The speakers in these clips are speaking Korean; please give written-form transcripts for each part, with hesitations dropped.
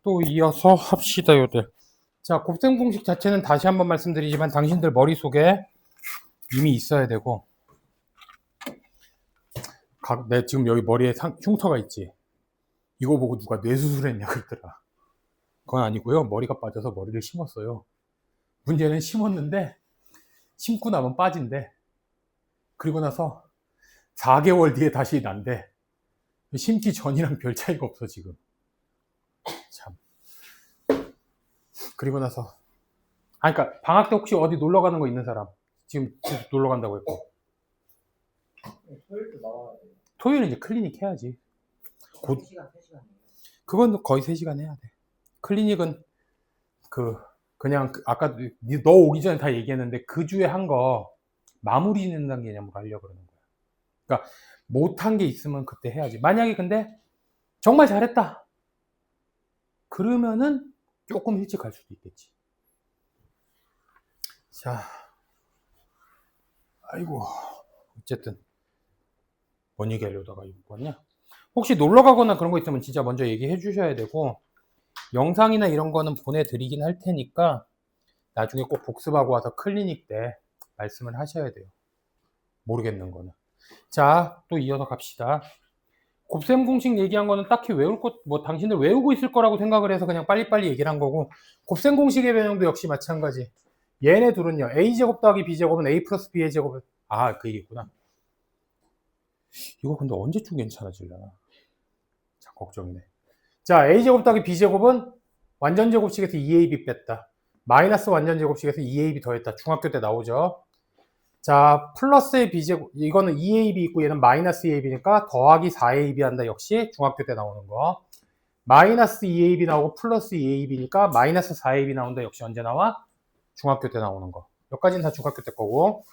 또 이어서 합시다, 요들. 자, 곱셈 공식 자체는 다시 한번 말씀드리지만 당신들 머릿속에 이미 있어야 되고, 내 지금 여기 머리에 흉터가 있지. 이거 보고 누가 뇌수술했냐 그러더라. 그건 아니고요. 머리가 빠져서 머리를 심었어요. 문제는 심었는데 심고 나면 빠진대. 그리고 나서 4개월 뒤에 다시 난대. 심기 전이랑 별 차이가 없어 지금. 참. 그리고 나서 그러니까 방학 때 혹시 어디 놀러 가는 거 있는 사람? 지금 놀러 간다고 했고. 토요일도 나와야 돼요. 토요일은 이제 클리닉 해야지. 곧 3시간, 3시간이에요. 그건 거의 3시간 해야 돼. 클리닉은 그냥 아까 너 오기 전에 다 얘기했는데 그 주에 한 거 마무리 짓는 개념으로 하려고 그러는 거야. 그러니까 못한 게 있으면 그때 해야지. 만약에 근데 정말 잘했다. 그러면은 조금 일찍 갈 수도 있겠지. 자, 아이고, 어쨌든 뭔 얘기하려다가 이거 왔냐? 혹시 놀러 가거나 그런 거 있으면 진짜 먼저 얘기해 주셔야 되고, 영상이나 이런 거는 보내드리긴 할 테니까 나중에 꼭 복습하고 와서 클리닉 때 말씀을 하셔야 돼요. 모르겠는 거는. 자, 또 이어서 갑시다. 곱셈 공식 얘기한 거는 딱히 외울 것, 뭐 당신들 외우고 있을 거라고 생각을 해서 그냥 빨리빨리 얘기를 한 거고, 곱셈 공식의 변형도 역시 마찬가지. 얘네 둘은요, a제곱 더하기 b제곱은 a 플러스 b의 제곱은, 그 얘기구나. 이거 근데 언제쯤 괜찮아지려나? 자, 걱정이네. 자, a제곱 더하기 b제곱은 완전 제곱식에서 2ab 뺐다. 마이너스 완전 제곱식에서 2ab 더했다. 중학교 때 나오죠. 자, 플러스의 b제곱, 이거는 2ab 있고 얘는 마이너스 2ab니까 더하기 4ab 한다. 역시 중학교 때 나오는 거. 마이너스 2ab 나오고 플러스 2ab니까 마이너스 4ab 나온다. 역시 언제 나와? 중학교 때 나오는 거. 여기까지는 다 중학교 때 거고.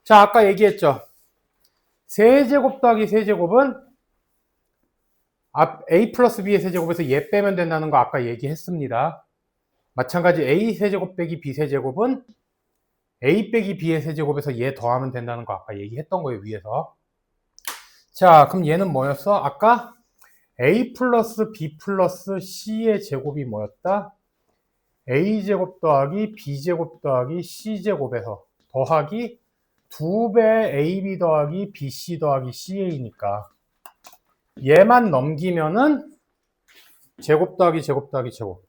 자, 아까 얘기했죠. 세제곱 더하기 세제곱은 a 플러스 b의 세제곱에서 얘 빼면 된다는 거 아까 얘기했습니다. 마찬가지 a 세제곱 빼기 b 세제곱은 a 빼기 b의 세제곱에서 얘 더하면 된다는 거 아까 얘기했던 거예요, 위에서. 자, 그럼 얘는 뭐였어? 아까 a 플러스 b 플러스 c의 제곱이 뭐였다? a제곱 더하기 b제곱 더하기 c제곱에서 더하기 2배 ab 더하기 bc 더하기 ca니까 얘만 넘기면은 제곱 더하기 제곱 더하기 제곱.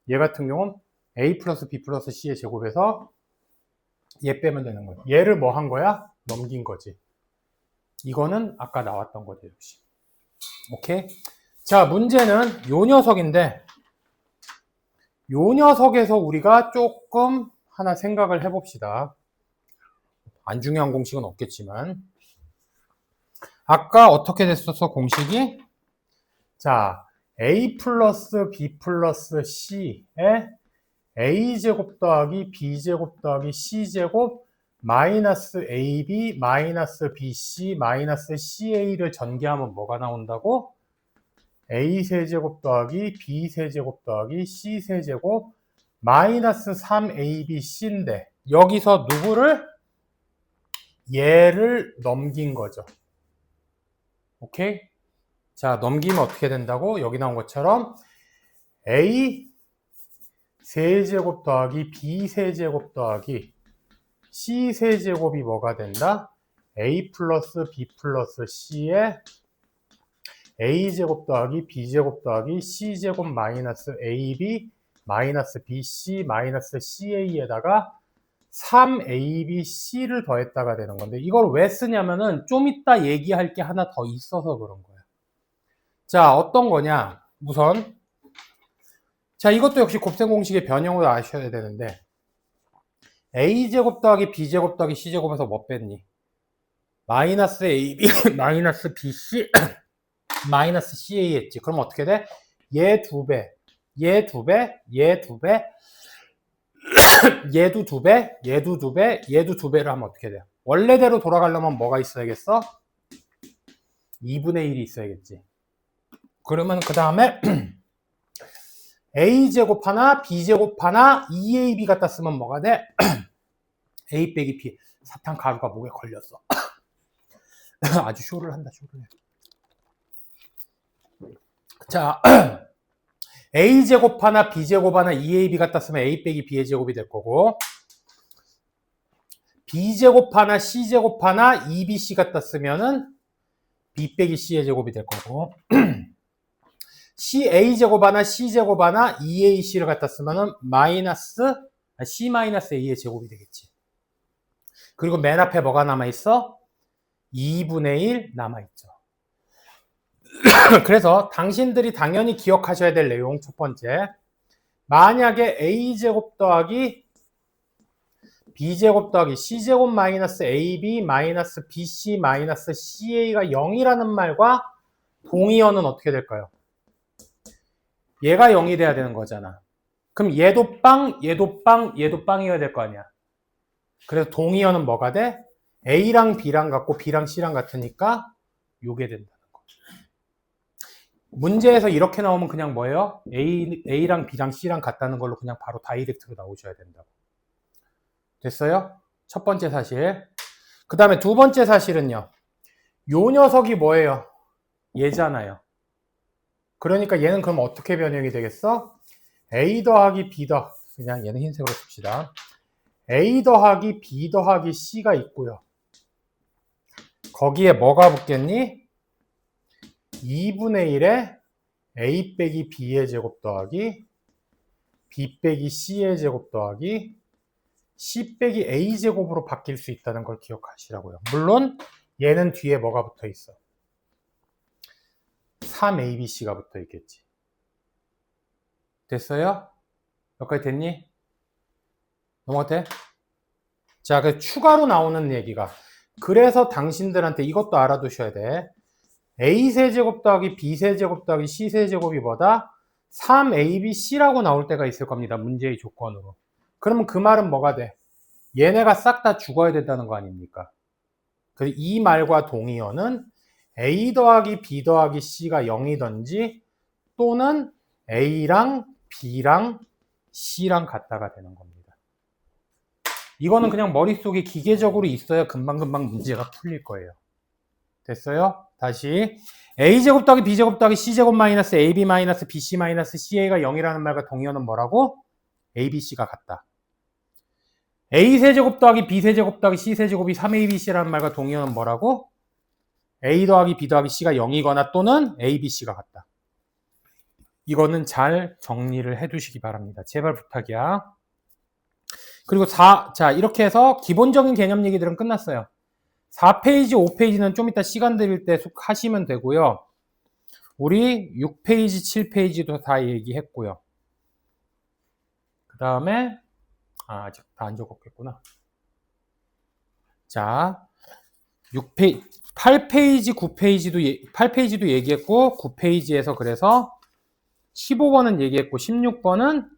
얘 같은 경우는 a 플러스 b 플러스 c의 제곱에서 얘 빼면 되는 거야. 얘를 뭐 한 거야? 넘긴 거지. 이거는 아까 나왔던 거죠, 역시. 오케이? 자, 문제는 요 녀석인데 요 녀석에서 우리가 조금 하나 생각을 해봅시다. 안 중요한 공식은 없겠지만 아까 어떻게 됐었어, 공식이? 자, a 플러스 b 플러스 c에 a제곱 더하기 b제곱 더하기 c제곱 마이너스 ab 마이너스 bc 마이너스 ca를 전개하면 뭐가 나온다고? a 세제곱 더하기 b 세제곱 더하기 c 세제곱 마이너스 3abc인데 여기서 누구를? 얘를 넘긴 거죠. 오케이? 자, 넘기면 어떻게 된다고? 여기 나온 것처럼 a 세제곱 더하기 b 세제곱 더하기 c 세제곱이 뭐가 된다? a 플러스 b 플러스 c에 a제곱 더하기 b제곱 더하기 c제곱 마이너스 ab 마이너스 bc 마이너스 ca에다가 3abc를 더했다가 되는 건데 이걸 왜 쓰냐면은 좀 이따 얘기할 게 하나 더 있어서 그런 거야. 자, 어떤 거냐? 우선 자, 이것도 역시 곱셈 공식의 변형으로 아셔야 되는데 a제곱 더하기 b제곱 더하기 c제곱에서 뭐 뺐니? 마이너스 ab 마이너스 bc 마이너스 ca 했지. 그럼 어떻게 돼? 얘 2배, 얘 2배, 얘 2배, 얘도 2배, 얘도 2배, 얘도 2배를 하면 어떻게 돼? 원래대로 돌아가려면 뭐가 있어야겠어? 2분의 1이 있어야겠지. 그러면 그 다음에 a제곱 하나, b제곱 하나, 2ab 갖다 쓰면 뭐가 돼? a 빼기 b. 사탕 가루가 목에 걸렸어. 아주 쇼를 한다, 쇼를 해. 자, a제곱 하나 b제곱 하나 2ab 갖다 쓰면 a 빼기 b의 제곱이 될 거고 b제곱 하나 c제곱 하나 2bc 갖다 쓰면은 b 빼기 c의 제곱이 될 거고 ca제곱 하나 c제곱 하나 2ac를 갖다 쓰면은 c-a의 제곱이 되겠지. 그리고 맨 앞에 뭐가 남아있어? 2분의 1 남아있죠. 그래서 당신들이 당연히 기억하셔야 될 내용 첫 번째, 만약에 a제곱 더하기 b제곱 더하기 c제곱 마이너스 ab 마이너스 bc 마이너스 ca가 0이라는 말과 동의어는 어떻게 될까요? 얘가 0이 돼야 되는 거잖아. 그럼 얘도 빵, 얘도 빵, 얘도 빵이어야 될 거 아니야. 그래서 동의어는 뭐가 돼? a랑 b랑 같고 b랑 c랑 같으니까 요게 된다는 거. 문제에서 이렇게 나오면 그냥 뭐예요? a랑 b랑 c랑 같다는 걸로 그냥 바로 다이렉트로 나오셔야 된다고. 됐어요? 첫 번째 사실. 그 다음에 두 번째 사실은요. 요 녀석이 뭐예요? 얘잖아요. 그러니까 얘는 그럼 어떻게 변형이 되겠어? a 더하기 b 그냥 얘는 흰색으로 씁시다. a 더하기 b 더하기 c가 있고요. 거기에 뭐가 붙겠니? 2분의 1에 a 빼기 b의 제곱 더하기 b 빼기 c의 제곱 더하기 c 빼기 a 제곱으로 바뀔 수 있다는 걸 기억하시라고요. 물론 얘는 뒤에 뭐가 붙어 있어? 3abc가 붙어 있겠지. 됐어요? 여기까지 됐니? 넘어갔대? 자, 그 추가로 나오는 얘기가, 그래서 당신들한테 이것도 알아두셔야 돼. a세제곱 더하기 b세제곱 더하기 c세제곱이 뭐다? 3abc라고 나올 때가 있을 겁니다. 문제의 조건으로. 그러면 그 말은 뭐가 돼? 얘네가 싹 다 죽어야 된다는 거 아닙니까? 그래서 이 말과 동의어는 a 더하기 b 더하기 c가 0이든지 또는 a랑 b랑 c랑 같다가 되는 겁니다. 이거는 그냥 머릿속에 기계적으로 있어야 금방금방 문제가 풀릴 거예요. 됐어요? 다시 a제곱 더하기 b제곱 더하기 c제곱 마이너스 ab 마이너스 bc 마이너스 ca가 0이라는 말과 동의어는 뭐라고? abc가 같다. a세제곱 더하기 b세제곱 더하기 c세제곱이 3abc라는 말과 동의어는 뭐라고? a 더하기 b 더하기 c가 0이거나 또는 abc가 같다. 이거는 잘 정리를 해두시기 바랍니다. 제발 부탁이야. 그리고 자, 이렇게 해서 기본적인 개념 얘기들은 끝났어요. 4페이지, 5페이지는 좀 이따 시간 드릴 때 하시면 되고요. 우리 6페이지, 7페이지도 다 얘기했고요. 그 다음에 아직 다 안 적었겠구나. 자, 8페이지, 8페이지도 얘기했고 9페이지에서 그래서 15번은 얘기했고 16번은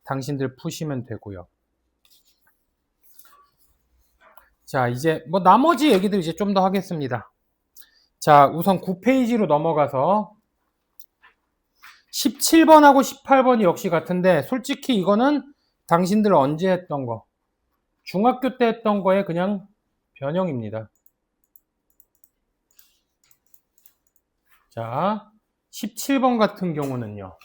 당신들 푸시면 되고요. 자, 이제 뭐 나머지 얘기들 이제 좀 더 하겠습니다. 자, 우선 9페이지로 넘어가서 17번하고 18번이 역시 같은데 솔직히 이거는 당신들 언제 했던 거? 중학교 때 했던 거에 그냥 변형입니다. 자, 17번 같은 경우는요.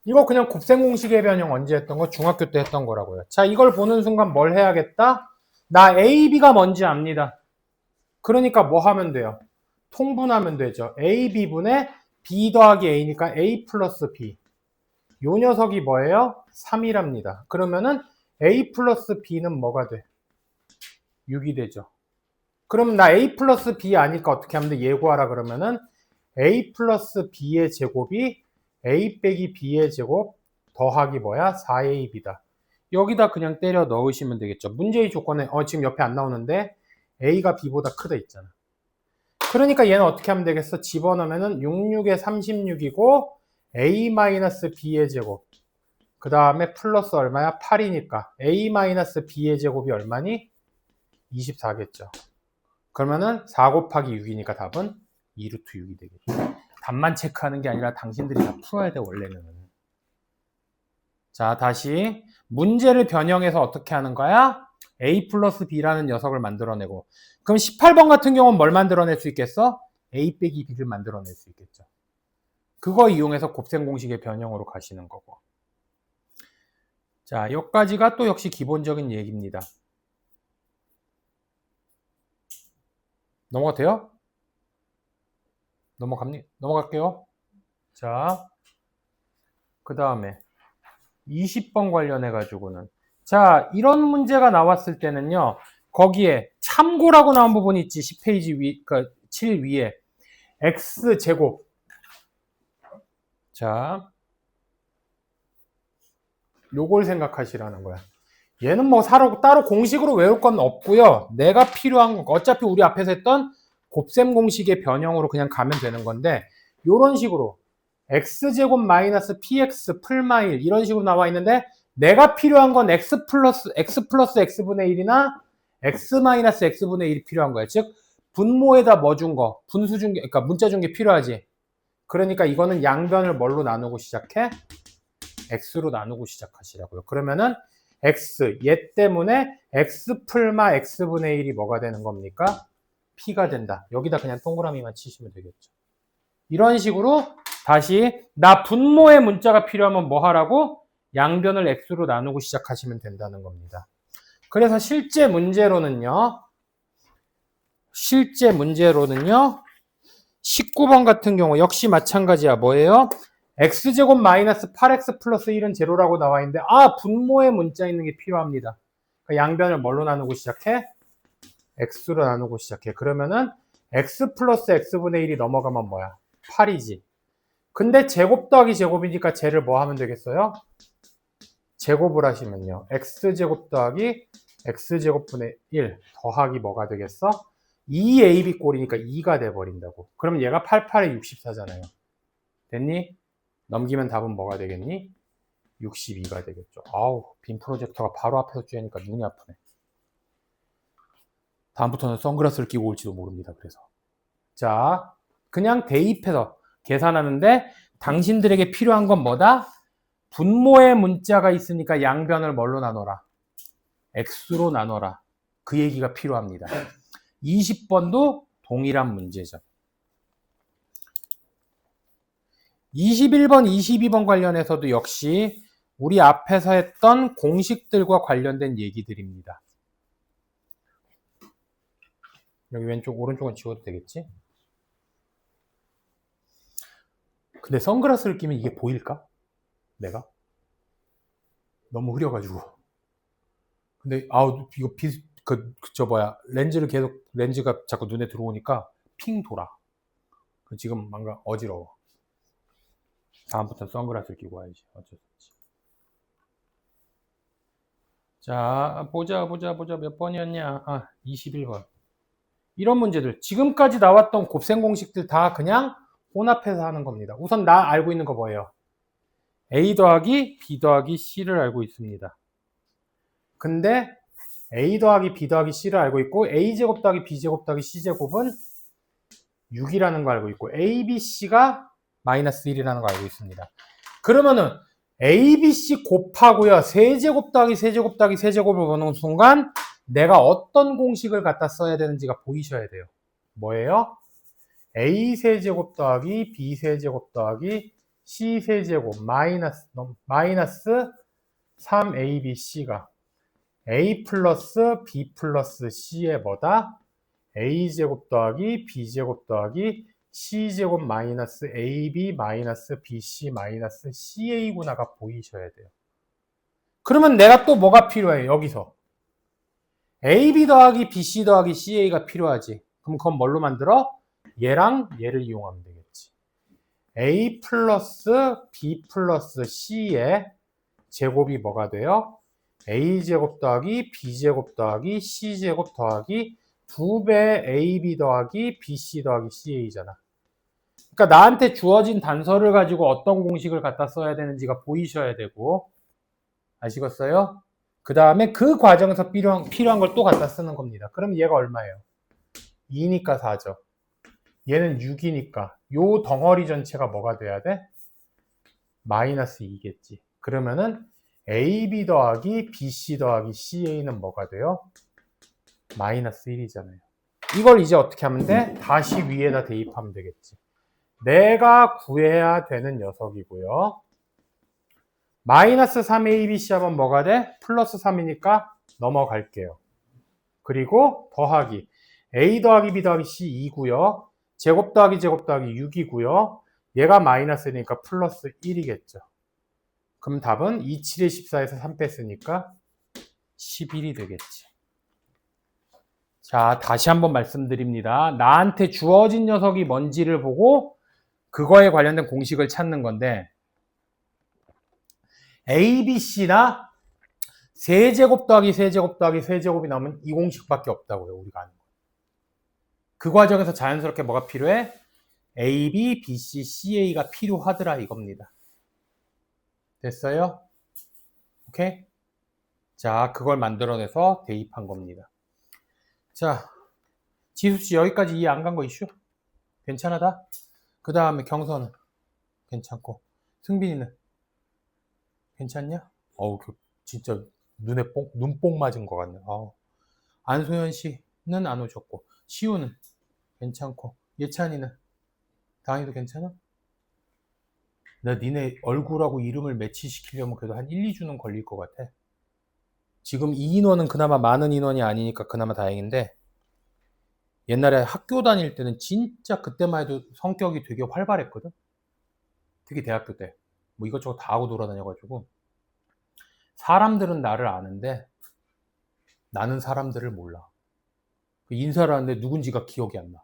이거 그냥 곱셈 공식의 변형 언제 했던 거? 중학교 때 했던 거라고요. 자, 이걸 보는 순간 뭘 해야겠다? 나 A, B가 뭔지 압니다. 그러니까 뭐 하면 돼요? 통분하면 되죠. A, B분의 B 더하기 A니까 A 플러스 B. 요 녀석이 뭐예요? 3이랍니다. 그러면은 A 플러스 B는 뭐가 돼? 6이 되죠. 그럼 나 A 플러스 B 아니까 어떻게 하면 돼? 예고하라 그러면은 A 플러스 B의 제곱이 A 빼기 B의 제곱 더하기 뭐야? 4AB다. 여기다 그냥 때려 넣으시면 되겠죠. 문제의 조건에 지금 옆에 안 나오는데 A가 B보다 크다 있잖아. 그러니까 얘는 어떻게 하면 되겠어? 집어넣으면은 66에 36이고 A-B의 제곱 그 다음에 플러스 얼마야? 8이니까 A-B의 제곱이 얼마니? 24겠죠. 그러면은 4 곱하기 6이니까 답은 2루트 6이 되겠죠. 답만 체크하는 게 아니라 당신들이 다 풀어야 돼, 원래는. 자, 다시 문제를 변형해서 어떻게 하는 거야? A 플러스 B라는 녀석을 만들어내고, 그럼 18번 같은 경우는 뭘 만들어낼 수 있겠어? A 빼기 B를 만들어낼 수 있겠죠. 그거 이용해서 곱셈 공식의 변형으로 가시는 거고. 자, 여기까지가 또 역시 기본적인 얘기입니다. 넘어가도 돼요? 넘어갈게요. 자, 그 다음에 20번 관련해가지고는. 자, 이런 문제가 나왔을 때는요, 거기에 참고라고 나온 부분이 있지, 10페이지 위, 그러니까 7 위에. x제곱. 자, 요걸 생각하시라는 거야. 얘는 뭐 따로 공식으로 외울 건 없고요. 내가 필요한 거, 어차피 우리 앞에서 했던 곱셈 공식의 변형으로 그냥 가면 되는 건데, 요런 식으로 x제곱 마이너스 px 풀마 1 이런 식으로 나와 있는데, 내가 필요한 건 x 플러스 x분의 1이나 x 마이너스 x분의 1이 필요한 거야. 즉 분모에다 뭐 준 거, 분수 준 게, 그러니까 문자 준 게 필요하지. 그러니까 이거는 양변을 뭘로 나누고 시작해? x로 나누고 시작하시라고요. 그러면은 x, 얘 때문에 x 풀마 x분의 1이 뭐가 되는 겁니까? p가 된다. 여기다 그냥 동그라미만 치시면 되겠죠. 이런 식으로 다시 나 분모의 문자가 필요하면 뭐 하라고? 양변을 x로 나누고 시작하시면 된다는 겁니다. 그래서 실제 문제로는요. 19번 같은 경우 역시 마찬가지야. 뭐예요? x제곱 마이너스 8x 플러스 1은 제로라고 나와 있는데 분모의 문자 있는 게 필요합니다. 그러니까 양변을 뭘로 나누고 시작해? x로 나누고 시작해. 그러면은 x 플러스 x분의 1이 넘어가면 뭐야? 8이지. 근데 제곱 더하기 제곱이니까 쟤를 뭐 하면 되겠어요? 제곱을 하시면요. x제곱 더하기 x제곱분의 1 더하기 뭐가 되겠어? 2ab 꼴이니까 2가 돼버린다고. 그럼 얘가 88에 64잖아요. 됐니? 넘기면 답은 뭐가 되겠니? 62가 되겠죠. 아우, 빔 프로젝터가 바로 앞에서 쬐니까 눈이 아프네. 다음부터는 선글라스를 끼고 올지도 모릅니다. 그래서. 자, 그냥 대입해서 계산하는데 당신들에게 필요한 건 뭐다? 분모의 문자가 있으니까 양변을 뭘로 나눠라? x로 나눠라. 그 얘기가 필요합니다. 20번도 동일한 문제죠. 21번, 22번 관련해서도 역시 우리 앞에서 했던 공식들과 관련된 얘기들입니다. 여기 왼쪽, 오른쪽은 지워도 되겠지? 근데 선글라스를 끼면 이게 보일까? 내가? 너무 흐려가지고. 근데, 이거 렌즈가 자꾸 눈에 들어오니까 핑 돌아. 지금 뭔가 어지러워. 다음부터는 선글라스를 끼고 와야지. 어쩔 수 없지. 자, 보자. 몇 번이었냐? 21번. 이런 문제들. 지금까지 나왔던 곱셈 공식들 다 그냥 혼합해서 하는 겁니다. 우선 나 알고 있는 거 뭐예요? a 더하기 b 더하기 c를 알고 있습니다. 근데 a 더하기 b 더하기 c를 알고 있고 a제곱 더하기 b제곱 더하기 c제곱은 6이라는 거 알고 있고 a, b, c가 마이너스 1이라는 거 알고 있습니다. 그러면은 a, b, c 곱하고요. 세제곱 더하기 세제곱 더하기 세제곱을 보는 순간 내가 어떤 공식을 갖다 써야 되는지가 보이셔야 돼요. 뭐예요? a 세제곱 더하기 b 세제곱 더하기 c 세제곱 마이너스 3abc가 a 플러스 b 플러스 c의 뭐다? a제곱 더하기 b제곱 더하기 c제곱 마이너스 ab 마이너스 bc 마이너스 ca구나가 보이셔야 돼요. 그러면 내가 또 뭐가 필요해? 여기서 ab 더하기 bc 더하기 ca가 필요하지. 그럼 그건 뭘로 만들어? 얘랑 얘를 이용하면 되겠지. a 플러스 b 플러스 c의 제곱이 뭐가 돼요? a제곱 더하기 b제곱 더하기 c제곱 더하기 2배 ab 더하기 bc 더하기 ca잖아. 그러니까 나한테 주어진 단서를 가지고 어떤 공식을 갖다 써야 되는지가 보이셔야 되고, 아시겠어요? 그 다음에 그 과정에서 필요한 걸 또 갖다 쓰는 겁니다. 그럼 얘가 얼마예요? 2니까 4죠. 얘는 6이니까 요 덩어리 전체가 뭐가 돼야 돼? 마이너스 2겠지. 그러면은 AB 더하기 BC 더하기 CA는 뭐가 돼요? 마이너스 1이잖아요. 이걸 이제 어떻게 하면 돼? 다시 위에다 대입하면 되겠지. 내가 구해야 되는 녀석이고요. 마이너스 3abc 하면 뭐가 돼? 플러스 3이니까 넘어갈게요. 그리고 더하기 a 더하기 b 더하기 c 2고요. 제곱 더하기 제곱 더하기 6이고요. 얘가 마이너스니까 플러스 1이겠죠. 그럼 답은 2, 7에 14에서 3 뺐으니까 11이 되겠지. 자, 다시 한번 말씀드립니다. 나한테 주어진 녀석이 뭔지를 보고 그거에 관련된 공식을 찾는 건데 A, B, C나 세제곱 더하기 세제곱 더하기 세제곱이 나오면 이 공식밖에 없다고요. 우리가 아는 거. 그 과정에서 자연스럽게 뭐가 필요해? A, B, B, C, CA가 필요하더라 이겁니다. 됐어요? 오케이? 자, 그걸 만들어내서 대입한 겁니다. 자, 지수씨 여기까지 이해 안 간 거 이슈? 괜찮아다? 그 다음에 경선은 괜찮고 승빈이는 괜찮냐? 어우 진짜 눈뽕 맞은 것 같네. 안소연 씨는 안 오셨고 시우는 괜찮고 예찬이는 다행히도 괜찮아? 나 니네 얼굴하고 이름을 매치시키려면 그래도 한 1, 2주는 걸릴 것 같아. 지금 이 인원은 그나마 많은 인원이 아니니까 그나마 다행인데 옛날에 학교 다닐 때는 진짜 그때만 해도 성격이 되게 활발했거든. 특히 대학교 때 뭐 이것저것 다 하고 돌아다녀가지고 사람들은 나를 아는데 나는 사람들을 몰라. 인사를 하는데 누군지가 기억이 안 나.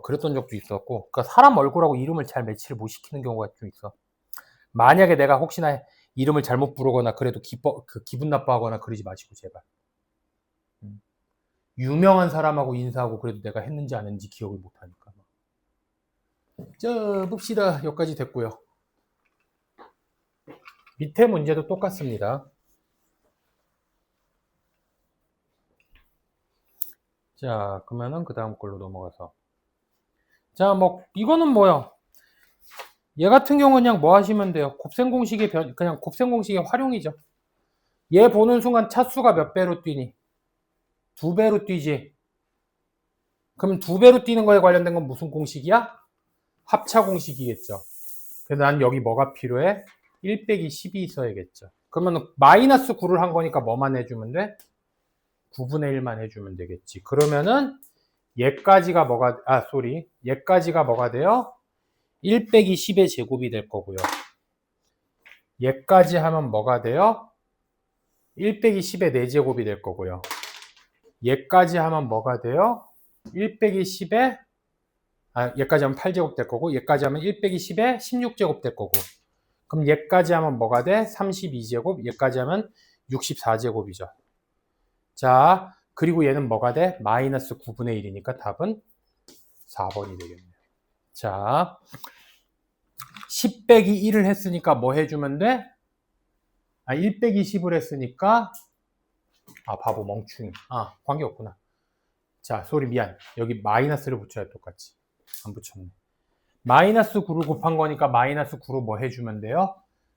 그랬던 적도 있었고, 그러니까 사람 얼굴하고 이름을 잘 매치를 못 시키는 경우가 좀 있어. 만약에 내가 혹시나 이름을 잘못 부르거나 그래도 기분 나빠하거나 그러지 마시고 제발. 유명한 사람하고 인사하고 그래도 내가 했는지 안 했는지 기억을 못 하니까. 자, 봅시다. 여기까지 됐고요. 밑에 문제도 똑같습니다. 자, 그러면은 그 다음 걸로 넘어가서. 자, 이거는 뭐야? 얘 같은 경우는 그냥 뭐 하시면 돼요? 곱셈 공식의 그냥 곱셈 공식의 활용이죠. 얘 보는 순간 차수가 몇 배로 뛰니? 2배로 뛰지. 그럼 2배로 뛰는 거에 관련된 건 무슨 공식이야? 합차 공식이겠죠. 그래서 난 여기 뭐가 필요해? 1 빼기 10이 있어야겠죠. 그러면 마이너스 9를 한 거니까 뭐만 해주면 돼? 9분의 1만 해주면 되겠지. 그러면은 얘까지가 얘까지가 뭐가 돼요? 1 빼기 10의 제곱이 될 거고요. 얘까지 하면 뭐가 돼요? 1 빼기 10의 4제곱이 될 거고요. 얘까지 하면 뭐가 돼요? 1 빼기 10의 얘까지 하면 8제곱 될 거고 얘까지 하면 1 빼기 10의 16제곱 될 거고 그럼 얘까지 하면 뭐가 돼? 32제곱 얘까지 하면 64제곱이죠. 자, 그리고 얘는 뭐가 돼? 마이너스 9분의 1이니까 답은 4번이 되겠네요. 자, 10 빼기 1을 했으니까 뭐 해주면 돼? 1 빼기 10을 했으니까 바보 멍충이. 관계없구나. 자, 소리 미안. 여기 마이너스를 붙여야 똑같이. 안 붙였네. 마이너스 9를 곱한 거니까 마이너스 9로 뭐 해주면 돼요?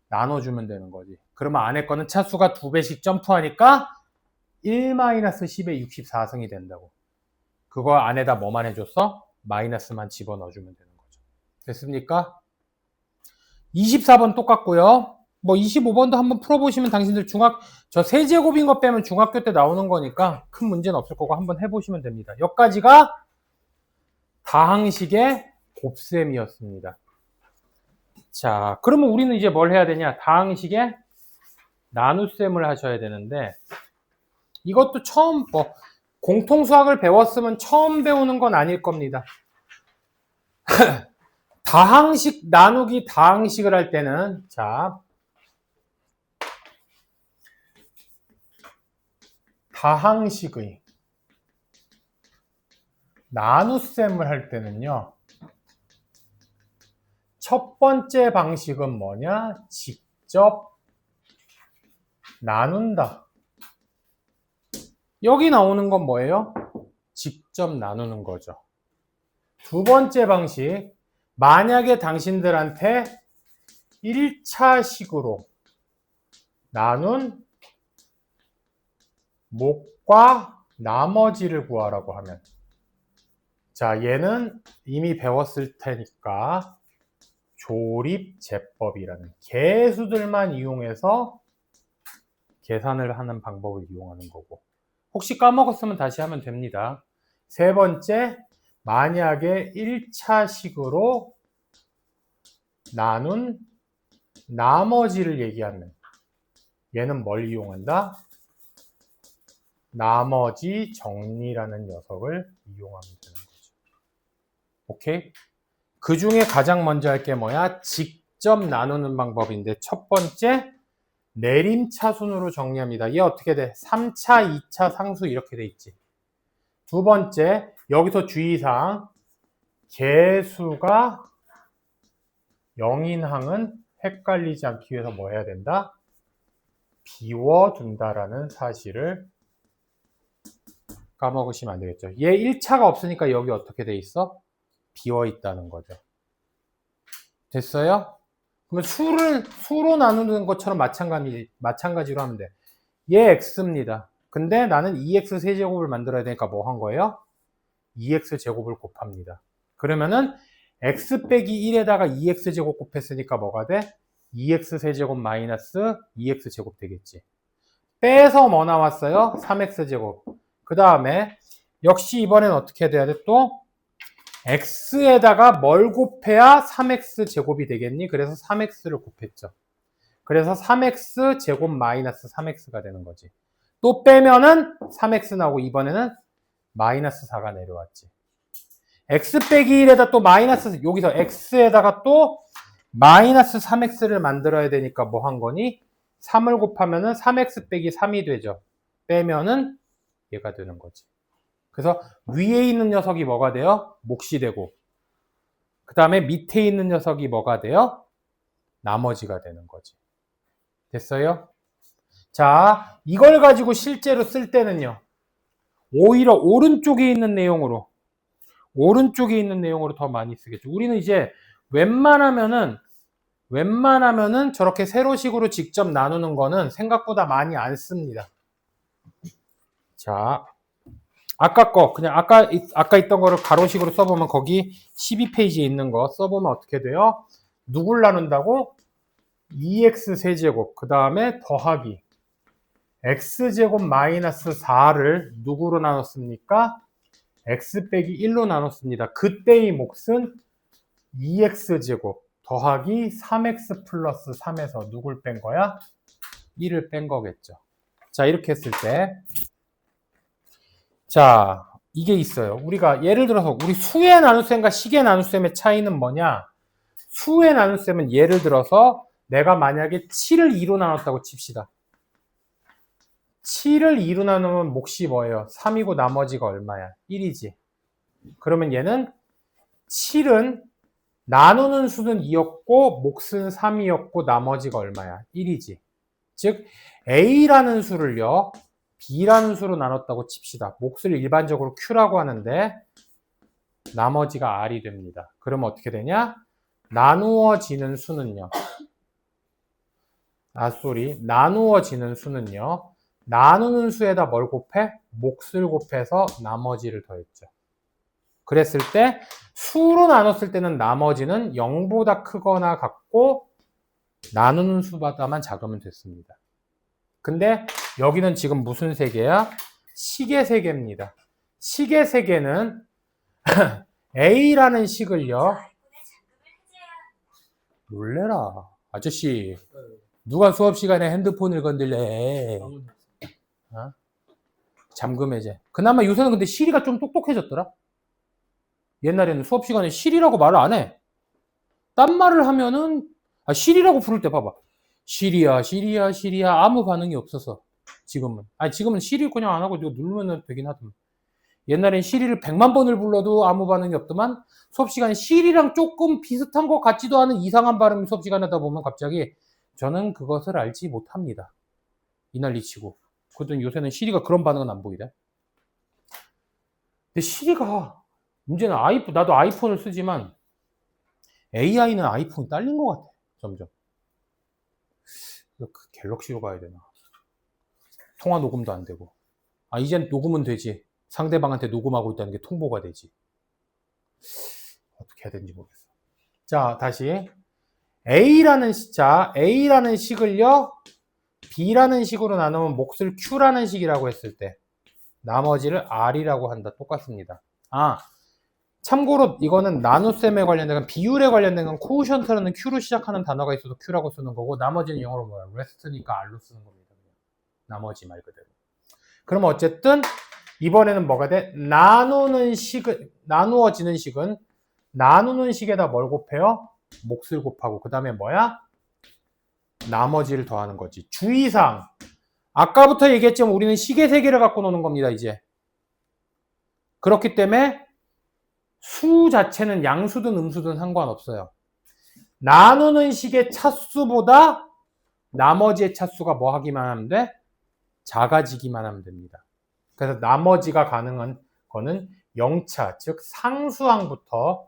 나눠주면 되는 거지. 그러면 안에 거는 차수가 2배씩 점프하니까 1-10의 64승이 된다고. 그거 안에다 뭐만 해줬어? 마이너스만 집어넣어주면 되는 거죠. 됐습니까? 24번 똑같고요. 25번도 한번 풀어보시면 당신들 저 세제곱인 거 빼면 중학교 때 나오는 거니까 큰 문제는 없을 거고 한번 해보시면 됩니다. 여기까지가 다항식의 곱셈이었습니다. 자, 그러면 우리는 이제 뭘 해야 되냐? 다항식의 나눗셈을 하셔야 되는데 이것도 처음 공통수학을 배웠으면 처음 배우는 건 아닐 겁니다. 다항식 나누기 다항식을 할 때는 자 다항식의 나눗셈을 할 때는요 첫 번째 방식은 뭐냐? 직접 나눈다. 여기 나오는 건 뭐예요? 직접 나누는 거죠. 두 번째 방식, 만약에 당신들한테 1차식으로 나눈 목과 나머지를 구하라고 하면 자, 얘는 이미 배웠을 테니까 조립제법이라는 개수들만 이용해서 계산을 하는 방법을 이용하는 거고, 혹시 까먹었으면 다시 하면 됩니다. 세 번째, 만약에 1차식으로 나눈 나머지를 얘기하는, 얘는 뭘 이용한다? 나머지 정리라는 녀석을 이용하면 되는 거죠. 오케이? 그 중에 가장 먼저 할 게 뭐야? 직접 나누는 방법인데, 첫 번째, 내림차순으로 정리합니다. 얘 어떻게 돼? 3차, 2차 상수 이렇게 돼 있지. 두 번째, 여기서 주의사항, 개수가 0인 항은 헷갈리지 않기 위해서 뭐 해야 된다? 비워둔다라는 사실을 까먹으시면 안 되겠죠. 얘 1차가 없으니까 여기 어떻게 돼 있어? 비워 있다는 거죠. 됐어요? 그러면 수로 나누는 것처럼 마찬가지로 하면 돼. 얘 x입니다. 근데 나는 2x 세제곱을 만들어야 되니까 뭐 한 거예요? 2x 제곱을 곱합니다. 그러면은 x 빼기 1에다가 2x 제곱 곱했으니까 뭐가 돼? 2x 세제곱 마이너스 2x 제곱 되겠지. 빼서 뭐 나왔어요? 3x 제곱. 그 다음에 역시 이번엔 어떻게 돼야 돼? 또 x에다가 뭘 곱해야 3x 제곱이 되겠니? 그래서 3x를 곱했죠. 그래서 3x 제곱 마이너스 3x가 되는 거지. 또 빼면은 3x 나오고 이번에는 마이너스 4가 내려왔지. x 빼기 1에다 또 마이너스, 여기서 x에다가 또 마이너스 3x를 만들어야 되니까 뭐 한 거니? 3을 곱하면은 3x 빼기 3이 되죠. 빼면은 얘가 되는 거지. 그래서 위에 있는 녀석이 뭐가 돼요? 몫이 되고, 그 다음에 밑에 있는 녀석이 뭐가 돼요? 나머지가 되는 거지. 됐어요? 자, 이걸 가지고 실제로 쓸 때는요, 오히려 오른쪽에 있는 내용으로 더 많이 쓰겠죠. 우리는 이제 웬만하면은 저렇게 세로식으로 직접 나누는 거는 생각보다 많이 안 씁니다. 자, 아까 거 그냥 아까 있던 거를 가로식으로 써보면 거기 12페이지에 있는 거 써보면 어떻게 돼요? 누굴 나눈다고? 2x 세제곱 그 다음에 더하기 x제곱 마이너스 4를 누구로 나눴습니까? x 빼기 1로 나눴습니다. 그때의 몫은 2x제곱 더하기 3x 플러스 3에서 누굴 뺀 거야? 1을 뺀 거겠죠. 자, 이렇게 했을 때, 자, 이게 있어요. 우리가 예를 들어서 우리 수의 나눗셈과 식의 나눗셈의 차이는 뭐냐? 수의 나눗셈은 예를 들어서 내가 만약에 7을 2로 나눴다고 칩시다. 7을 2로 나누면 몫이 뭐예요? 3이고 나머지가 얼마야? 1이지. 그러면 얘는 7은 나누는 수는 2였고 몫은 3이었고 나머지가 얼마야? 1이지. 즉 A라는 수를요. B라는 수로 나눴다고 칩시다. 몫을 일반적으로 Q라고 하는데 나머지가 R이 됩니다. 그러면 어떻게 되냐? 나누어지는 수는요. 나누어지는 수는요. 나누는 수에다 뭘 곱해? 몫을 곱해서 나머지를 더했죠. 그랬을 때 수로 나눴을 때는 나머지는 0보다 크거나 같고 나누는 수보다만 작으면 됐습니다. 근데 여기는 지금 무슨 세계야? 식의 세계입니다. 식의 세계는 A라는 식을요. 놀래라. 아저씨. 누가 수업 시간에 핸드폰을 건들래? 어? 잠금 해제. 그나마 요새는 근데 시리가 좀 똑똑해졌더라. 옛날에는 수업 시간에 시리라고 말을 안 해. 딴 말을 하면은 시리라고 부를 때 봐봐. 시리야 아무 반응이 없어서 지금은. 지금은 시리 그냥 안 하고 이거 누르면 되긴 하더만. 옛날엔 시리를 100만 번을 불러도 아무 반응이 없더만 수업 시간에 시리랑 조금 비슷한 것 같지도 않은 이상한 발음이 수업 시간에 하다 보면 갑자기 저는 그것을 알지 못합니다. 이 난리 치고. 그랬더니 요새는 시리가 그런 반응은 안 보이네. 근데 시리가 문제는 나도 아이폰을 쓰지만 AI는 아이폰이 딸린 것 같아. 점점. 그 갤럭시로 가야 되나. 통화 녹음도 안 되고. 이젠 녹음은 되지. 상대방한테 녹음하고 있다는 게 통보가 되지. 어떻게 해야 되는지 모르겠어. 자, 다시. A라는 식을요, B라는 식으로 나누면 몫을 Q라는 식이라고 했을 때, 나머지를 R이라고 한다. 똑같습니다. 참고로 이거는 나눗셈에 관련된 건, 비율에 관련된 건 코오션트라는 Q로 시작하는 단어가 있어서 Q라고 쓰는 거고, 나머지는 영어로 뭐야? rest니까 R로 쓰는 겁니다. 나머지 말 그대로. 그럼 어쨌든 이번에는 뭐가 돼? 나누어지는 식은 나누는 식에다 뭘 곱해요? 몫을 곱하고 그 다음에 뭐야? 나머지를 더하는 거지. 주의사항. 아까부터 얘기했지만 우리는 식의 세계를 갖고 노는 겁니다. 이제. 그렇기 때문에 수 자체는 양수든 음수든 상관없어요. 나누는 식의 차수보다 나머지의 차수가 뭐 하기만 하면 돼? 작아지기만 하면 됩니다. 그래서 나머지가 가능한 거는 0차, 즉 상수항부터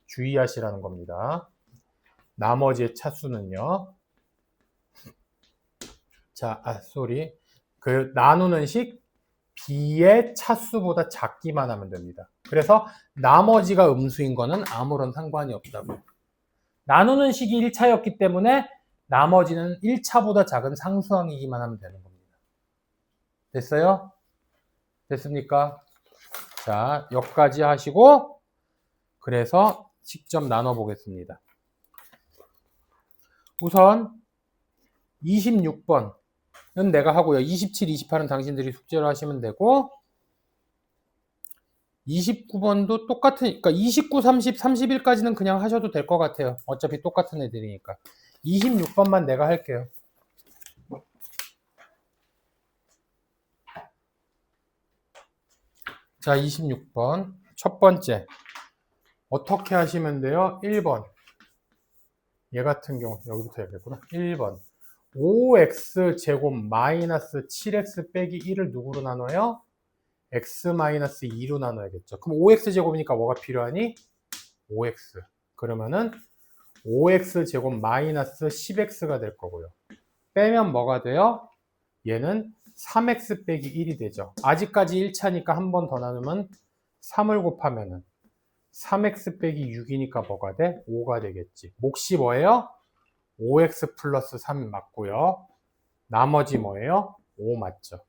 주의하시라는 겁니다. 나머지의 차수는요. 자, 그 나누는 식 B의 차수보다 작기만 하면 됩니다. 그래서 나머지가 음수인 거는 아무런 상관이 없다고. 나누는 식이 1차였기 때문에 나머지는 1차보다 작은 상수항이기만 하면 되는 겁니다. 됐어요? 됐습니까? 자, 여기까지 하시고 그래서 직접 나눠 보겠습니다. 우선 26번은 내가 하고요. 27, 28은 당신들이 숙제로 하시면 되고 29번도 똑같은, 그러니까 29, 30, 31까지는 그냥 하셔도 될 것 같아요. 어차피 똑같은 애들이니까. 26번만 내가 할게요. 자, 26번. 첫 번째. 어떻게 하시면 돼요? 1번. 얘 같은 경우, 여기부터 해야겠구나. 1번. 5x제곱 마이너스 7x 빼기 1을 누구로 나눠요? x 마이너스 2로 나눠야겠죠. 그럼 5x제곱이니까 뭐가 필요하니? 5x. 그러면은 5x제곱 마이너스 10x가 될 거고요. 빼면 뭐가 돼요? 얘는 3x 빼기 1이 되죠. 아직까지 1차니까 한 번 더 나누면 3을 곱하면은 3x 빼기 6이니까 뭐가 돼? 5가 되겠지. 몫이 뭐예요? 5x 플러스 3 맞고요. 나머지 뭐예요? 5 맞죠.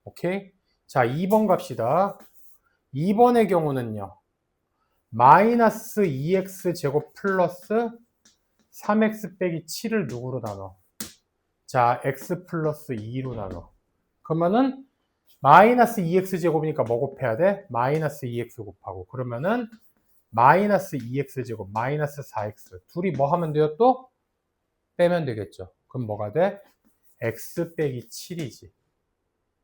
오케이? 자, 2번 갑시다. 2번의 경우는요. 마이너스 2x 제곱 플러스 3x 빼기 7을 누구로 나눠? 자, x 플러스 2로 나눠. 그러면은 마이너스 2x 제곱이니까 뭐 곱해야 돼? 마이너스 2x 곱하고. 그러면은 마이너스 2x 제곱 마이너스 4x. 둘이 뭐 하면 돼요? 또 빼면 되겠죠. 그럼 뭐가 돼? x 빼기 7이지.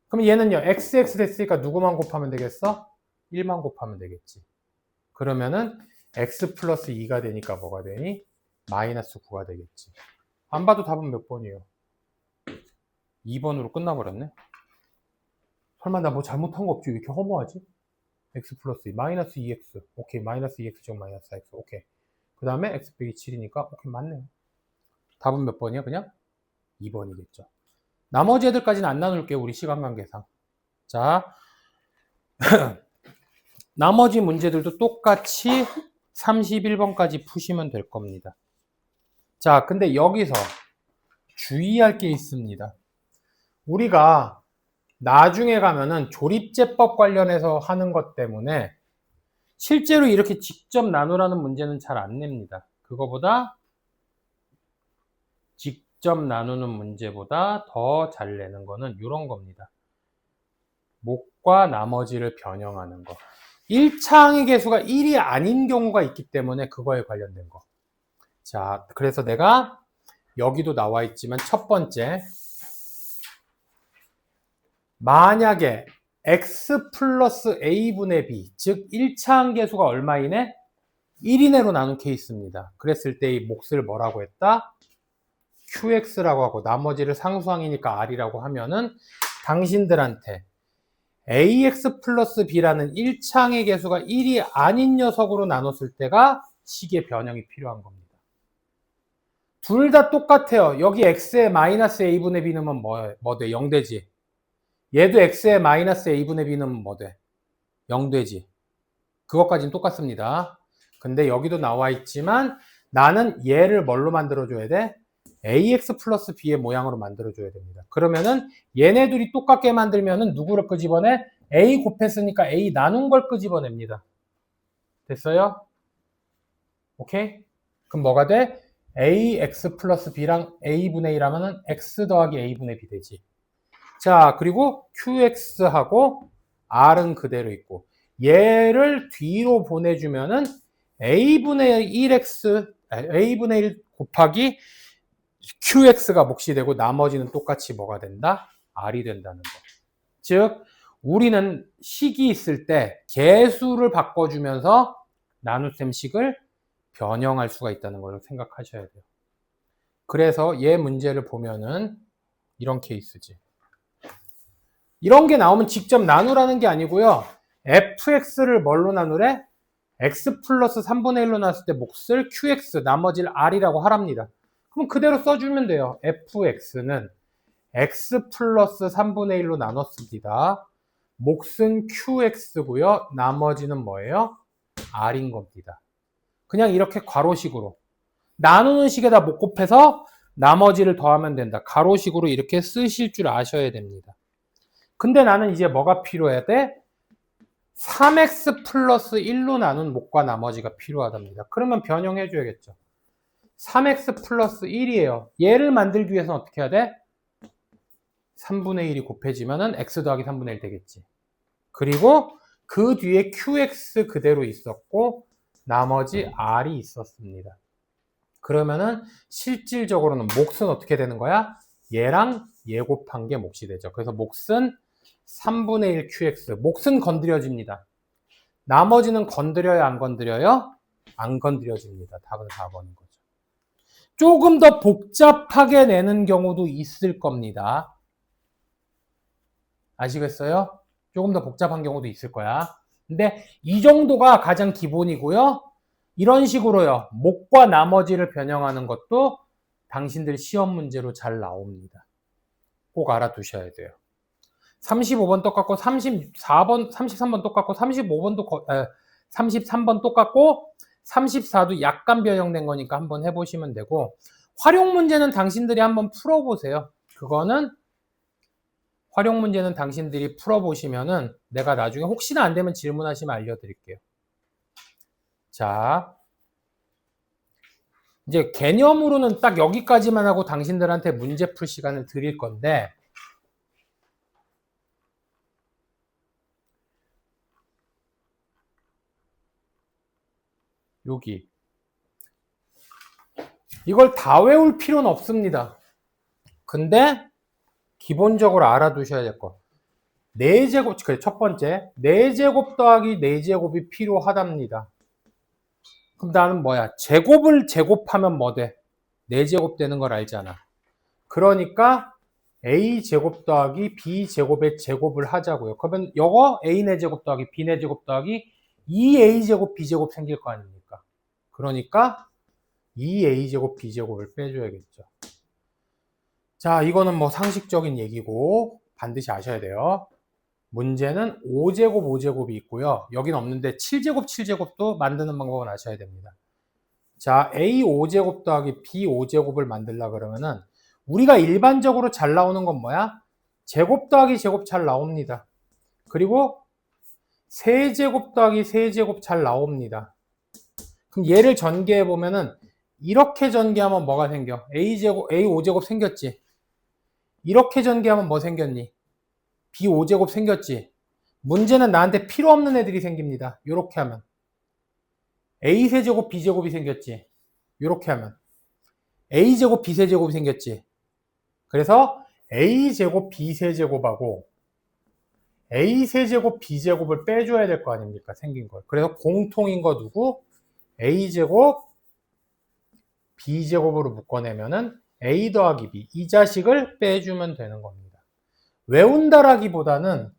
그럼 얘는요. xx 됐으니까 누구만 곱하면 되겠어? 1만 곱하면 되겠지. 그러면은 x 플러스 2가 되니까 뭐가 되니? 마이너스 9가 되겠지. 안 봐도 답은 몇 번이에요? 2번으로 끝나버렸네. 설마 나 뭐 잘못한 거 없지? 왜 이렇게 허무하지? x 플러스 2, 마이너스 2x. 오케이, 마이너스 2x 정 마이너스 4x. 오케이. 그 다음에 x 빼기 7이니까 오케이, 맞네요. 답은 몇 번이야? 그냥 2번이겠죠. 나머지 애들까지는 안 나눌게요. 우리 시간 관계상. 자, 나머지 문제들도 똑같이 31번까지 푸시면 될 겁니다. 자, 근데 여기서 주의할 게 있습니다. 우리가 나중에 가면은 조립제법 관련해서 하는 것 때문에 실제로 이렇게 직접 나누라는 문제는 잘 안 냅니다. 그거보다 직접 나누는 문제보다 더 잘 내는 거는 이런 겁니다. 몫과 나머지를 변형하는 거. 1차항의 개수가 1이 아닌 경우가 있기 때문에 그거에 관련된 거. 자, 그래서 내가 여기도 나와 있지만 첫 번째, 만약에 x 플러스 a분의 b, 즉 1차항 개수가 얼마이네? 1 이내로 나눈 케이스입니다. 그랬을 때 이 몫을 뭐라고 했다? qx라고 하고 나머지를 상수항이니까 r이라고 하면은 당신들한테 ax 플러스 b라는 1차항의 개수가 1이 아닌 녀석으로 나눴을 때가 식의 변형이 필요한 겁니다. 둘 다 똑같아요. 여기 x에 마이너스 a분의 b 넣으면 뭐 돼? 0 되지. 얘도 x에 마이너스 a분의 b 넣으면 뭐 돼? 0 되지. 그것까지는 똑같습니다. 근데 여기도 나와 있지만 나는 얘를 뭘로 만들어줘야 돼? ax 플러스 b의 모양으로 만들어줘야 됩니다. 그러면은 얘네들이 똑같게 만들면은 누구를 끄집어내? a 곱했으니까 a 나눈 걸 끄집어냅니다. 됐어요? 오케이? 그럼 뭐가 돼? ax 플러스 b랑 a분의 1 하면은 x 더하기 a분의 b 되지. 자, 그리고 qx하고 r은 그대로 있고 얘를 뒤로 보내주면은 a분의 1 곱하기 qx가 몫이 되고 나머지는 똑같이 뭐가 된다? r이 된다는 거. 즉 우리는 식이 있을 때 개수를 바꿔주면서 나눗셈식을 변형할 수가 있다는 걸 생각하셔야 돼요. 그래서 얘 문제를 보면은 이런 케이스지. 이런 게 나오면 직접 나누라는 게 아니고요. fx를 뭘로 나누래? x 플러스 3분의 1로 나눴을 때 몫을 qx, 나머지를 r이라고 하랍니다. 그럼 그대로 써주면 돼요. fx는 x 플러스 3분의 1로 나눴습니다. 몫은 qx고요. 나머지는 뭐예요? r인 겁니다. 그냥 이렇게 괄호식으로 나누는 식에다 못 곱해서 나머지를 더하면 된다. 가로식으로 이렇게 쓰실 줄 아셔야 됩니다. 근데 나는 이제 뭐가 필요해야 돼? 3x 플러스 1로 나눈 몫과 나머지가 필요하답니다. 그러면 변형해 줘야겠죠. 3x 플러스 1이에요. 얘를 만들기 위해서는 어떻게 해야 돼? 3분의 1이 곱해지면은 x 더하기 3분의 1 되겠지. 그리고 그 뒤에 qx 그대로 있었고 나머지 r이 있었습니다. 그러면은 실질적으로는 몫은 어떻게 되는 거야? 얘랑 얘 곱한 게 몫이 되죠. 그래서 몫은 3분의 1 qx. 몫은 건드려집니다. 나머지는 건드려요, 안 건드려요? 안 건드려집니다. 답은 4번인 거죠. 조금 더 복잡하게 내는 경우도 있을 겁니다. 아시겠어요? 조금 더 복잡한 경우도 있을 거야. 근데 이 정도가 가장 기본이고요. 이런 식으로요. 몫과 나머지를 변형하는 것도 당신들 시험 문제로 잘 나옵니다. 꼭 알아두셔야 돼요. 35번 똑같고 34번, 33번 똑같고 33번 똑같고 34도 약간 변형된 거니까 한번 해보시면 되고 활용 문제는 당신들이 한번 풀어보세요. 그거는 활용 문제는 당신들이 풀어보시면은 내가 나중에 혹시나 안 되면 질문하시면 알려드릴게요. 자, 이제 개념으로는 딱 여기까지만 하고 당신들한테 문제 풀 시간을 드릴 건데 여기 이걸 다 외울 필요는 없습니다. 근데 기본적으로 알아두셔야 될 거. 4제곱, 그래, 첫 번째 4제곱 더하기 4제곱이 필요하답니다. 그럼 나는 뭐야? 제곱을 제곱하면 뭐 돼? 4제곱 되는 걸 알잖아. 그러니까 a제곱 더하기 b제곱의 제곱을 하자고요. 그러면 이거 a네 제곱 더하기 b네 제곱 더하기 2a제곱 b제곱 생길 거 아닙니까? 그러니까 2a제곱 b제곱을 빼줘야겠죠. 자, 이거는 뭐 상식적인 얘기고 반드시 아셔야 돼요. 문제는 5제곱 5제곱이 있고요. 여긴 없는데 7제곱 7제곱도 만드는 방법은 아셔야 됩니다. 자, a 5제곱 더하기 b 5제곱을 만들려 그러면은 우리가 일반적으로 잘 나오는 건 뭐야? 제곱 더하기 제곱 잘 나옵니다. 그리고 세제곱 더하기 세제곱 잘 나옵니다. 그럼 얘를 전개해 보면은 이렇게 전개하면 뭐가 생겨? a제곱, a5제곱 생겼지? 이렇게 전개하면 뭐 생겼니? b5제곱 생겼지? 문제는 나한테 필요 없는 애들이 생깁니다. 이렇게 하면 a세제곱 b제곱이 생겼지? 이렇게 하면 a제곱 b세제곱이 생겼지? 그래서 a제곱 b세제곱하고 a세제곱 b제곱을 빼줘야 될 거 아닙니까? 생긴 걸. 그래서 공통인 거 누구? a제곱 b제곱으로 묶어내면은 a 더하기 b 이 자식을 빼주면 되는 겁니다. 외운다라기보다는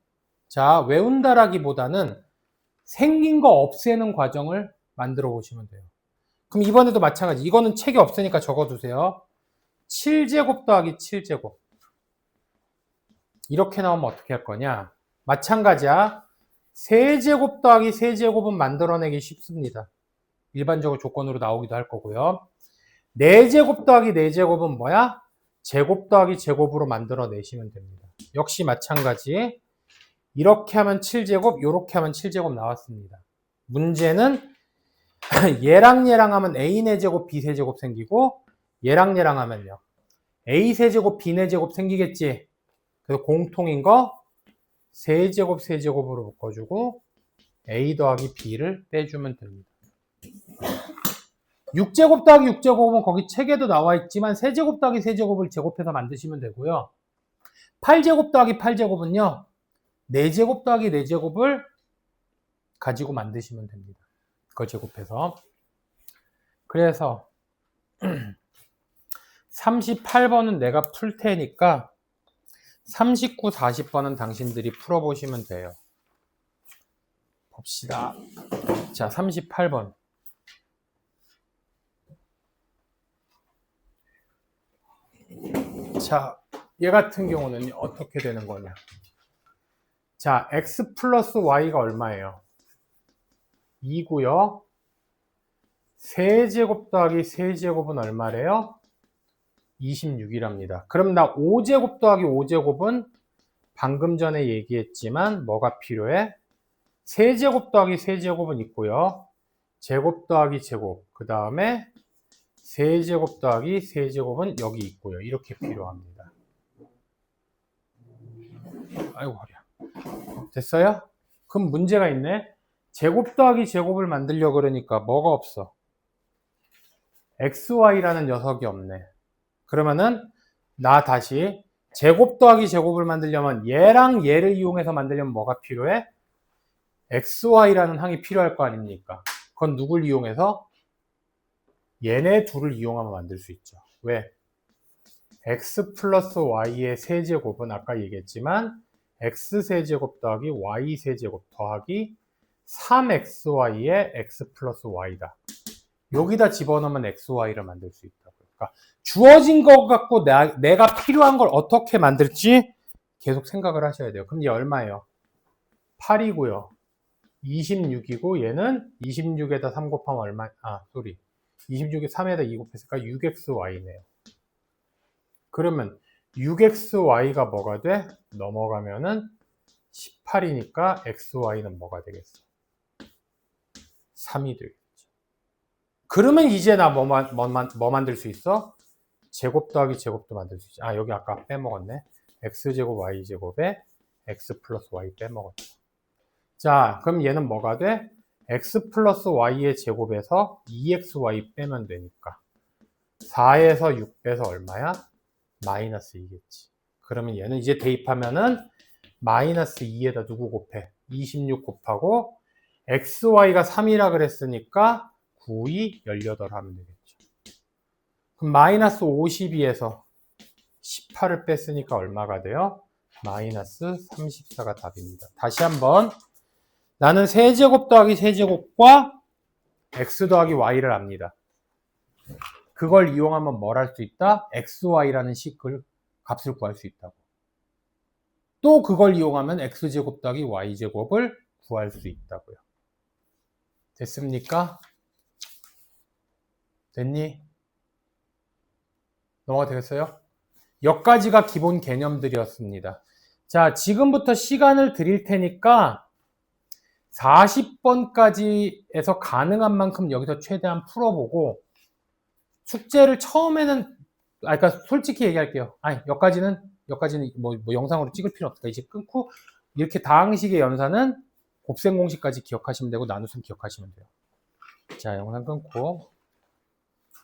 생긴 거 없애는 과정을 만들어 보시면 돼요. 그럼 이번에도 마찬가지. 이거는 책이 없으니까 적어두세요. 7제곱 더하기 7제곱. 이렇게 나오면 어떻게 할 거냐? 마찬가지야. 세제곱 더하기 세제곱은 만들어내기 쉽습니다. 일반적으로 조건으로 나오기도 할 거고요. 4제곱 더하기 4제곱은 뭐야? 제곱 더하기 제곱으로 만들어내시면 됩니다. 역시 마찬가지. 이렇게 하면 7제곱, 이렇게 하면 7제곱 나왔습니다. 문제는 얘랑 얘랑 하면 A 4제곱, B 3제곱 생기고 얘랑 얘랑 하면요. A 세제곱, B 4제곱 생기겠지. 그래서 공통인 거 세제곱, 세제곱으로 묶어주고 A 더하기 B를 빼주면 됩니다. 6제곱 더하기 6제곱은 거기 책에도 나와 있지만 세제곱 더하기 세제곱을 제곱해서 만드시면 되고요. 8제곱 더하기 8제곱은요. 4제곱 더하기 4제곱을 가지고 만드시면 됩니다. 그걸 제곱해서. 그래서 38번은 내가 풀 테니까 39, 40번은 당신들이 풀어보시면 돼요. 봅시다. 자, 38번. 자, 얘 같은 경우는 어떻게 되는 거냐. 자, x 플러스 y가 얼마예요? 2고요. 세제곱 더하기 세제곱은 얼마래요? 26이랍니다. 그럼 나 5제곱 더하기 5제곱은 방금 전에 얘기했지만 뭐가 필요해? 세제곱 더하기 세제곱은 있고요. 제곱 더하기 제곱, 그 다음에 세제곱 더하기 세제곱은 여기 있고요. 이렇게 필요합니다. 아이고 허리야. 됐어요? 그럼 문제가 있네. 제곱 더하기 제곱을 만들려고 그러니까 뭐가 없어? xy라는 녀석이 없네. 그러면은 나 다시 제곱 더하기 제곱을 만들려면 얘랑 얘를 이용해서 만들려면 뭐가 필요해? xy라는 항이 필요할 거 아닙니까? 그건 누굴 이용해서? 얘네 둘을 이용하면 만들 수 있죠. 왜? x 플러스 y의 세제곱은 아까 얘기했지만 x 세제곱 더하기 y 세제곱 더하기 3xy의 x 플러스 y다. 여기다 집어넣으면 xy를 만들 수 있다고요. 그러니까 주어진 것 갖고 내가 필요한 걸 어떻게 만들지 계속 생각을 하셔야 돼요. 그럼 얘 얼마예요? 8이고요. 26이고 얘는 26에다 3 곱하면 얼마? 26에 3에다 2 곱했으니까 6xy네요. 그러면 6xy가 뭐가 돼? 넘어가면은 18이니까 xy는 뭐가 되겠어? 3이 되겠죠. 그러면 이제 나 뭐 만들 수 있어? 제곱 더하기 제곱도 만들 수 있지. 여기 아까 빼먹었네. x제곱 y제곱에 x 플러스 y 빼먹었죠. 자, 그럼 얘는 뭐가 돼? x 플러스 y의 제곱에서 2xy 빼면 되니까 4에서 6 빼서 얼마야? 마이너스 2겠지. 그러면 얘는 이제 대입하면은 마이너스 2에다 누구 곱해? 26 곱하고 xy가 3이라 그랬으니까 9, 2, 18 하면 되겠죠. 그럼 마이너스 52에서 18을 뺐으니까 얼마가 돼요? 마이너스 34가 답입니다. 다시 한번 나는 세제곱 더하기 세제곱과 x 더하기 y를 압니다. 그걸 이용하면 뭘 할 수 있다? xy라는 식을 값을 구할 수 있다고. 또 그걸 이용하면 x제곱 더하기 y제곱을 구할 수 있다고요. 됐습니까? 됐니? 넘어가 되겠어요? 여기까지가 기본 개념들이었습니다. 자, 지금부터 시간을 드릴 테니까 40번까지에서 가능한 만큼 여기서 최대한 풀어보고 숙제를 처음에는 그러니까 솔직히 얘기할게요. 여기까지는 뭐 영상으로 찍을 필요 없다. 이제 끊고 이렇게 다항식의 연산은 곱셈 공식까지 기억하시면 되고 나눗셈 기억하시면 돼요. 자, 영상 끊고